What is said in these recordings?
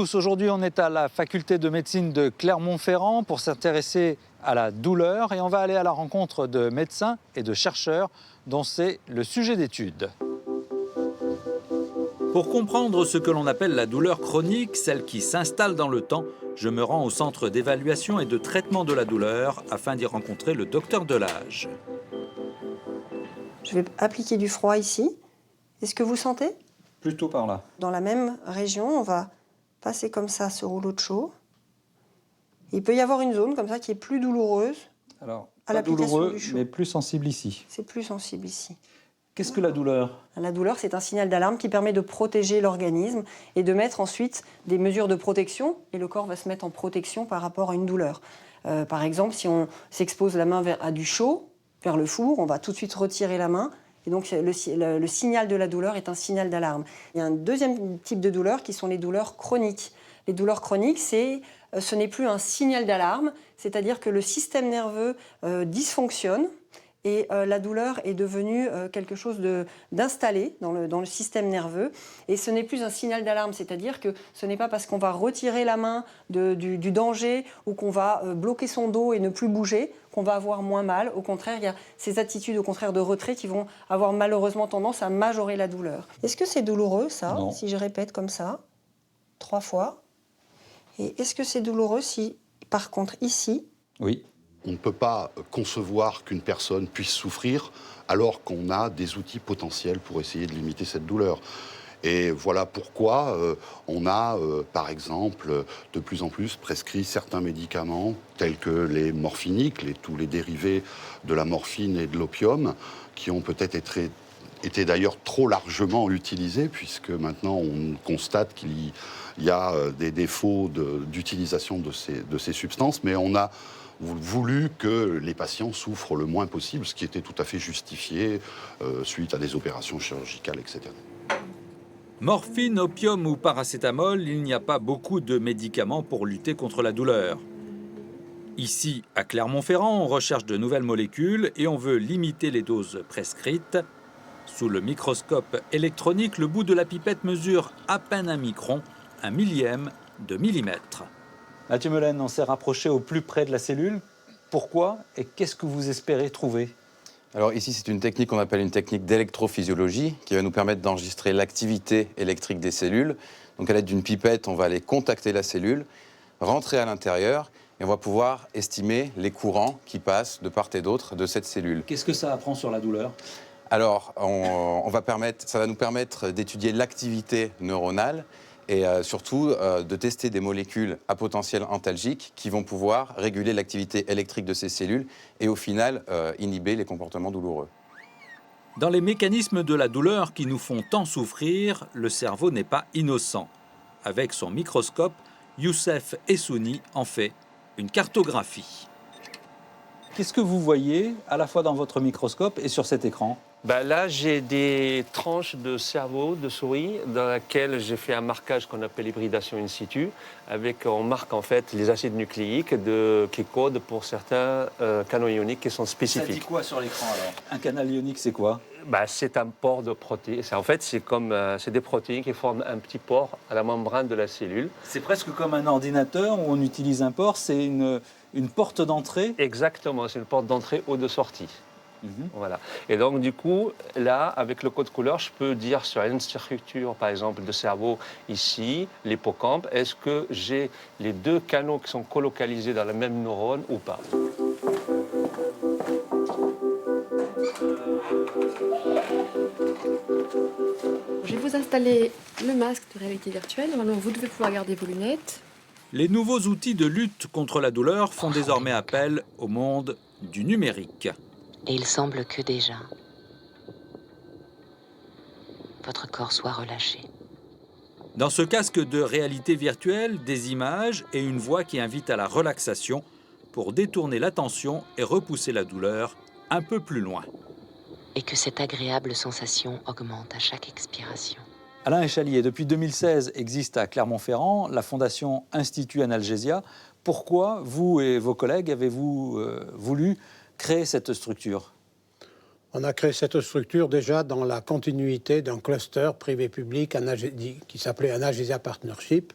Aujourd'hui, on est à la faculté de médecine de Clermont-Ferrand pour s'intéresser à la douleur et on va aller à la rencontre de médecins et de chercheurs dont c'est le sujet d'étude. Pour comprendre ce que l'on appelle la douleur chronique, celle qui s'installe dans le temps, je me rends au centre d'évaluation et de traitement de la douleur afin d'y rencontrer le docteur Delage. Je vais appliquer du froid ici. Est-ce que vous sentez? Plutôt par là. Dans la même région, on va passer comme ça ce rouleau de chaud. Il peut y avoir une zone comme ça qui est plus douloureuse. Alors, à pas l'application douloureux, du chaud. mais plus sensible ici. C'est plus sensible ici. Qu'est-ce que la douleur? La douleur, c'est un signal d'alarme qui permet de protéger l'organisme et de mettre ensuite des mesures de protection. Et le corps va se mettre en protection par rapport à une douleur. Par exemple, si on s'expose la main à du chaud, vers le four, on va tout de suite retirer la main. Et donc, le signal de la douleur est un signal d'alarme. Il y a un deuxième type de douleur qui sont les douleurs chroniques. Les douleurs chroniques, ce n'est plus un signal d'alarme, c'est-à-dire que le système nerveux dysfonctionne et la douleur est devenue quelque chose d'installé dans le système nerveux. Et ce n'est plus un signal d'alarme, c'est-à-dire que ce n'est pas parce qu'on va retirer la main du danger ou qu'on va bloquer son dos et ne plus bouger qu'on va avoir moins mal. Au contraire, il y a ces attitudes au contraire de retrait qui vont avoir malheureusement tendance à majorer la douleur. Est-ce que c'est douloureux, ça, Non. si je répète comme ça, 3 fois? Et est-ce que c'est douloureux si, par contre, ici... Oui. On ne peut pas concevoir qu'une personne puisse souffrir alors qu'on a des outils potentiels pour essayer de limiter cette douleur. Et voilà pourquoi on a, par exemple, de plus en plus prescrit certains médicaments tels que les morphiniques, tous les dérivés de la morphine et de l'opium, qui ont peut-être été d'ailleurs trop largement utilisés, puisque maintenant on constate qu'il y a des défauts d'utilisation de ces substances, mais on a voulu que les patients souffrent le moins possible, ce qui était tout à fait justifié suite à des opérations chirurgicales, etc. Morphine, opium ou paracétamol, il n'y a pas beaucoup de médicaments pour lutter contre la douleur. Ici, à Clermont-Ferrand, on recherche de nouvelles molécules et on veut limiter les doses prescrites. Sous le microscope électronique, le bout de la pipette mesure à peine 1 micron, 1 millième de millimètre. Mathieu Melaine, on s'est rapproché au plus près de la cellule. Pourquoi et qu'est-ce que vous espérez trouver? Alors ici, c'est une technique qu'on appelle une technique d'électrophysiologie qui va nous permettre d'enregistrer l'activité électrique des cellules. Donc à l'aide d'une pipette, on va aller contacter la cellule, rentrer à l'intérieur et on va pouvoir estimer les courants qui passent de part et d'autre de cette cellule. Qu'est-ce que ça apprend sur la douleur? Alors, ça va nous permettre d'étudier l'activité neuronale et surtout de tester des molécules à potentiel antalgique qui vont pouvoir réguler l'activité électrique de ces cellules et au final inhiber les comportements douloureux. Dans les mécanismes de la douleur qui nous font tant souffrir, le cerveau n'est pas innocent. Avec son microscope, Youssef Essouni en fait une cartographie. Qu'est-ce que vous voyez à la fois dans votre microscope et sur cet écran? Là, j'ai des tranches de cerveau de souris dans lesquelles j'ai fait un marquage qu'on appelle hybridation in situ. On marque en fait les acides nucléiques qui codent pour certains canaux ioniques qui sont spécifiques. Ça dit quoi sur l'écran alors? Un canal ionique, c'est quoi? C'est un pore de protéines. En fait, c'est des protéines qui forment un petit pore à la membrane de la cellule. C'est presque comme un ordinateur où on utilise un port, c'est une porte d'entrée? Exactement, c'est une porte d'entrée ou de sortie. Voilà. Et donc, du coup, là, avec le code couleur, je peux dire sur une structure, par exemple, de cerveau, ici, l'hippocampe, est-ce que j'ai les 2 canaux qui sont colocalisés dans la même neurone ou pas? Je vais vous installer le masque de réalité virtuelle. Normalement, vous devez pouvoir garder vos lunettes. Les nouveaux outils de lutte contre la douleur font désormais appel au monde du numérique. Et il semble que déjà, votre corps soit relâché. Dans ce casque de réalité virtuelle, des images et une voix qui invite à la relaxation pour détourner l'attention et repousser la douleur un peu plus loin. Et que cette agréable sensation augmente à chaque expiration. Alain Échalier, depuis 2016, existe à Clermont-Ferrand la fondation Institut Analgesia. Pourquoi vous et vos collègues avez-vous voulu créer cette structure? On a créé cette structure déjà dans la continuité d'un cluster privé-public qui s'appelait Analgesia Partnership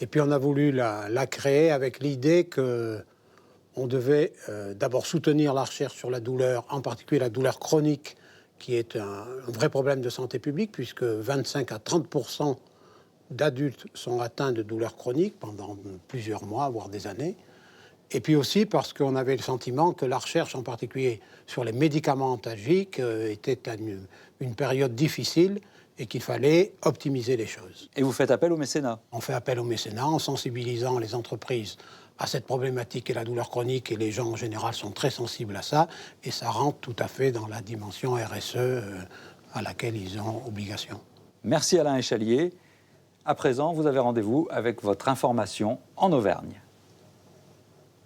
Et puis on a voulu la créer avec l'idée qu'on devait d'abord soutenir la recherche sur la douleur, en particulier la douleur chronique, qui est un vrai problème de santé publique, puisque 25 à 30% d'adultes sont atteints de douleurs chroniques pendant plusieurs mois, voire des années. Et puis aussi parce qu'on avait le sentiment que la recherche, en particulier sur les médicaments antalgiques, était à une période difficile et qu'il fallait optimiser les choses. Et vous faites appel au mécénat? On fait appel au mécénat en sensibilisant les entreprises à cette problématique et la douleur chronique, et les gens en général sont très sensibles à ça, et ça rentre tout à fait dans la dimension RSE à laquelle ils ont obligation. Merci Alain Échalier. À présent, vous avez rendez-vous avec votre information en Auvergne.